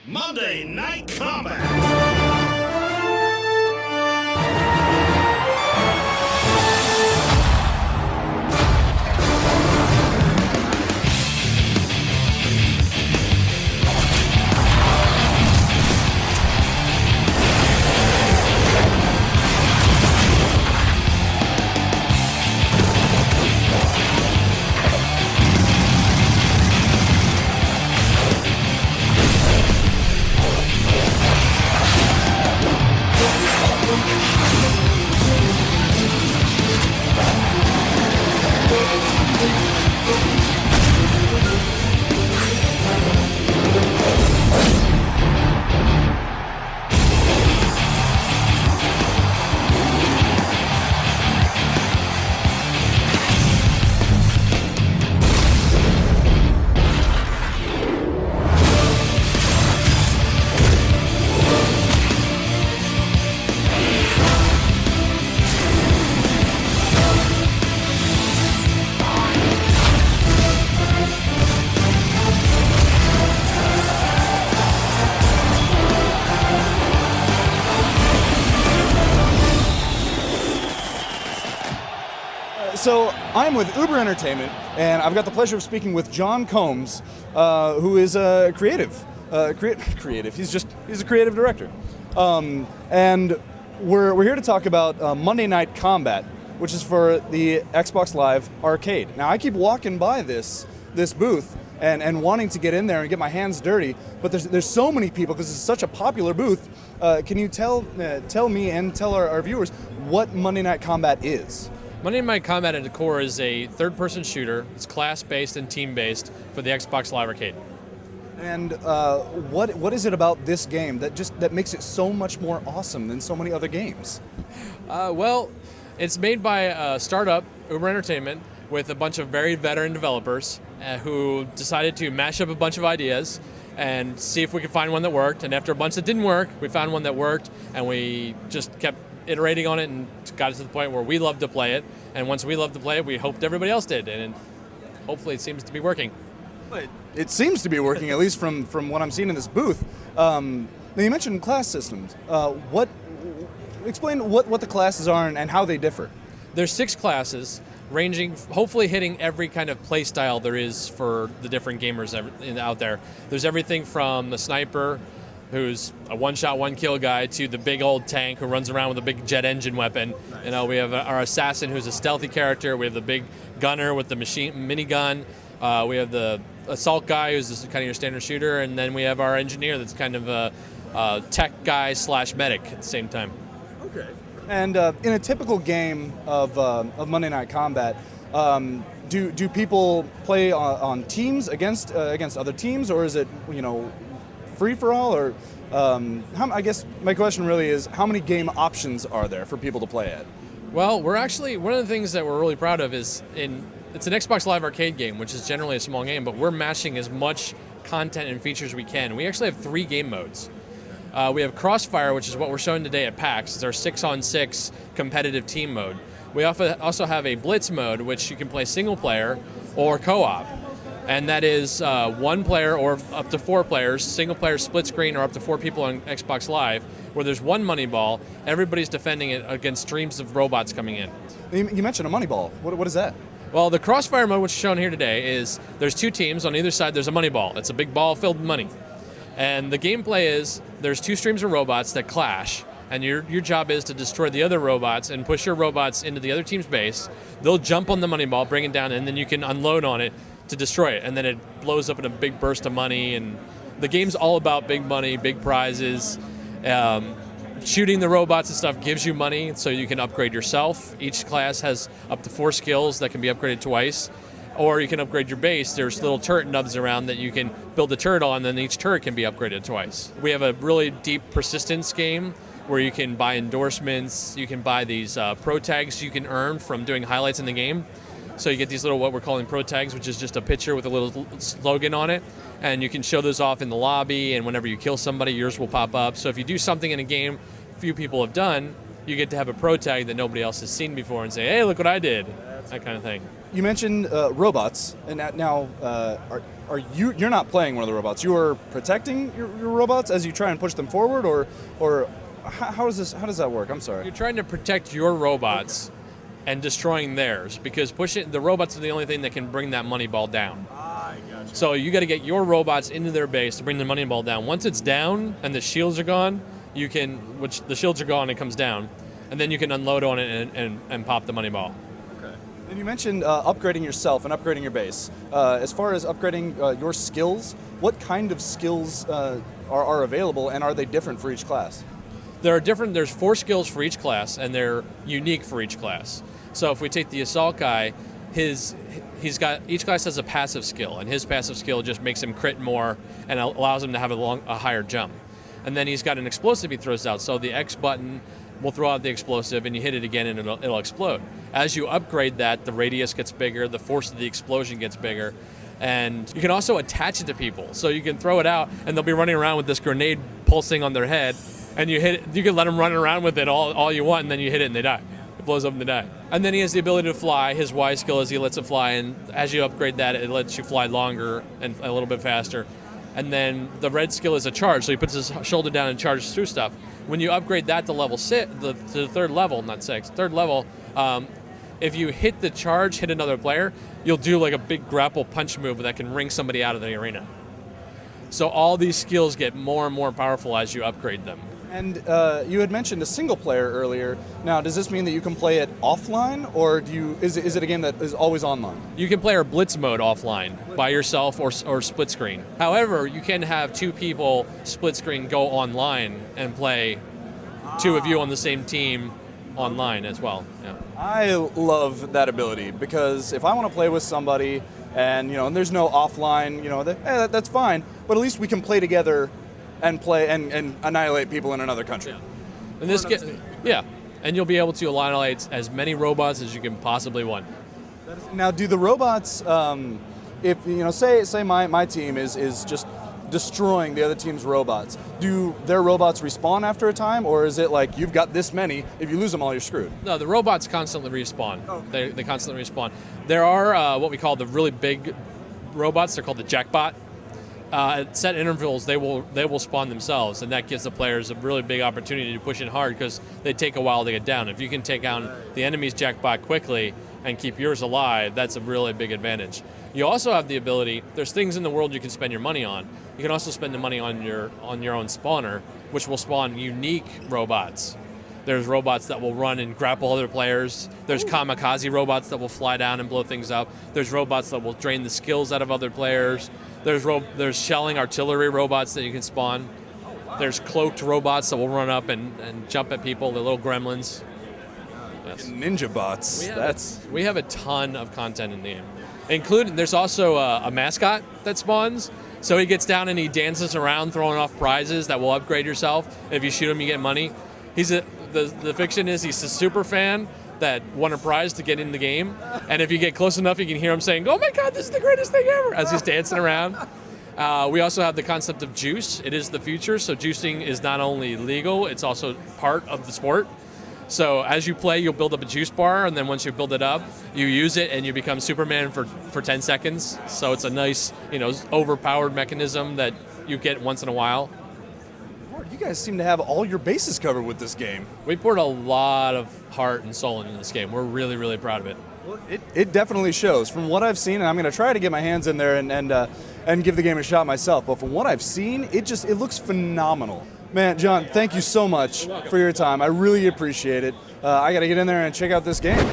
Monday Night Combat. So I'm with Uber Entertainment, and I've got the pleasure of speaking with John Combs, who is a creative. Creative. He's a creative director, and we're here to talk about Monday Night Combat, which is for the Xbox Live Arcade. Now I keep walking by this booth and wanting to get in there and get my hands dirty, but there's so many people because it's such a popular booth. Can you tell me and tell our viewers what Monday Night Combat is? Monday Night Combat at the core is a third-person shooter. It's class-based and team-based for the Xbox Live Arcade. And what is it about this game that makes it so much more awesome than so many other games? Well, it's made by a startup, Uber Entertainment, with a bunch of very veteran developers who decided to mash up a bunch of ideas and see if we could find one that worked. And after a bunch that didn't work, we found one that worked, and we just kept iterating on it and got it to the point where we loved to play it. And once we loved to play it, we hoped everybody else did. And hopefully it seems to be working. It seems to be working, at least from what I'm seeing in this booth. Now you mentioned class systems. Explain what the classes are and how they differ. There's 6 classes, ranging, hopefully hitting every kind of play style there is for the different gamers out there. There's everything from the sniper, who's a one-shot, one-kill guy, to the big old tank who runs around with a big jet engine weapon. Nice. You know, we have our assassin, who's a stealthy character. We have the big gunner with the minigun. We have the assault guy, who's just kind of your standard shooter, and then we have our engineer, that's kind of a tech guy / medic at the same time. Okay. And in a typical game of Monday Night Combat, do people play on teams against other teams, or is it free for all? Or I guess my question really is, how many game options are there for people to play at? Well, we're actually, one of the things that we're really proud of is it's an Xbox Live Arcade game, which is generally a small game, but we're mashing as much content and features we can. We actually have 3 game modes. We have Crossfire, which is what we're showing today at PAX. It's our 6-on-6 competitive team mode. We also have a Blitz mode, which you can play single player or co-op. And that is 1 player or up to 4 players, single player split screen, or up to 4 people on Xbox Live, where there's 1 money ball. Everybody's defending it against streams of robots coming in. You mentioned a money ball. What is that? Well, the Crossfire mode, which is shown here today, is there's 2 teams. On either side, there's a money ball. It's a big ball filled with money. And the gameplay is there's 2 streams of robots that clash, and your job is to destroy the other robots and push your robots into the other team's base. They'll jump on the money ball, bring it down, and then you can unload on it to destroy it, and then it blows up in a big burst of money. And the game's all about big money, big prizes. Shooting the robots and stuff gives you money, so you can upgrade yourself. Each class has up to 4 skills that can be upgraded twice, or you can upgrade your base. There's little turret nubs around that you can build a turret on, and then each turret can be upgraded twice. We have a really deep persistence game where you can buy endorsements, you can buy these pro tags you can earn from doing highlights in the game. So you get these little, what we're calling pro tags, which is just a picture with a little slogan on it, and you can show those off in the lobby, and whenever you kill somebody, yours will pop up. So if you do something in a game few people have done, you get to have a pro tag that nobody else has seen before and say, hey, look what I did. that kind of thing. You mentioned robots, and now are you're not playing one of the robots? You are protecting your robots as you try and push them forward, or how does that work? I'm sorry. You're trying to protect your robots and destroying theirs, because pushing the robots are the only thing that can bring that money ball down. Gotcha. So you got to get your robots into their base to bring the money ball down. Once it's down and the shields are gone, which the shields are gone, it comes down, and then you can unload on it and pop the money ball. Okay. And you mentioned upgrading yourself and upgrading your base. As far as upgrading your skills, what kind of skills are available, and are they different for each class? There's 4 skills for each class, and they're unique for each class. So if we take the assault guy, each class has a passive skill, and his passive skill just makes him crit more and allows him to have a higher jump. And then he's got an explosive he throws out. So the X button will throw out the explosive, and you hit it again, and it'll explode. As you upgrade that, the radius gets bigger, the force of the explosion gets bigger, and you can also attach it to people. So you can throw it out, and they'll be running around with this grenade pulsing on their head, and you hit it. You can let them run around with it all you want, and then you hit it, and they die. It blows up and they die. And then he has the ability to fly. His Y skill is he lets it fly, and as you upgrade that, it lets you fly longer and a little bit faster. And then the red skill is a charge, so he puts his shoulder down and charges through stuff. When you upgrade that to level 6, to the third level, not 6, third level, if you hit the charge, hit another player, you'll do like a big grapple punch move that can wring somebody out of the arena. So all these skills get more and more powerful as you upgrade them. And you had mentioned a single player earlier. Now, does this mean that you can play it offline, or is it a game that is always online? You can play our Blitz mode offline by yourself or split screen. However, you can have 2 people split screen go online and play 2 of you on the same team online as well. Yeah. I love that ability, because if I want to play with somebody and there's no offline, that's fine, but at least we can play together and play and annihilate people in another country. Yeah. And you'll be able to annihilate as many robots as you can possibly want. Now, do the robots, if say my team is just destroying the other team's robots, do their robots respawn after a time, or is it like you've got this many, if you lose them all, you're screwed? No, the robots constantly respawn. Oh. They constantly respawn. There are what we call the really big robots. They're called the jackbot. At set intervals, they will spawn themselves, and that gives the players a really big opportunity to push in hard, because they take a while to get down. If you can take down the enemy's jackbot quickly and keep yours alive, that's a really big advantage. You also have the ability, there's things in the world you can spend your money on. You can also spend the money on your own spawner, which will spawn unique robots. There's robots that will run and grapple other players. There's kamikaze robots that will fly down and blow things up. There's robots that will drain the skills out of other players. There's shelling artillery robots that you can spawn. There's cloaked robots that will run up and jump at people, the little gremlins. Yes. Ninja bots. We have a ton of content in the game. Including, there's also a mascot that spawns. So he gets down and he dances around throwing off prizes that will upgrade yourself. If you shoot him, you get money. The fiction is he's a super fan that won a prize to get in the game, and if you get close enough, you can hear him saying, "Oh my God, this is the greatest thing ever!" as he's dancing around. We also have the concept of juice. It is the future, so juicing is not only legal, it's also part of the sport. So as you play, you'll build up a juice bar, and then once you build it up, you use it, and you become Superman for 10 seconds. So it's a nice, overpowered mechanism that you get once in a while. You guys seem to have all your bases covered with this game. We poured a lot of heart and soul into this game. We're really, really proud of it. Well, it definitely shows. From what I've seen, and I'm going to try to get my hands in there and give the game a shot myself, but from what I've seen, it looks phenomenal. Man, John, thank you so much for your time. I really appreciate it. I got to get in there and check out this game.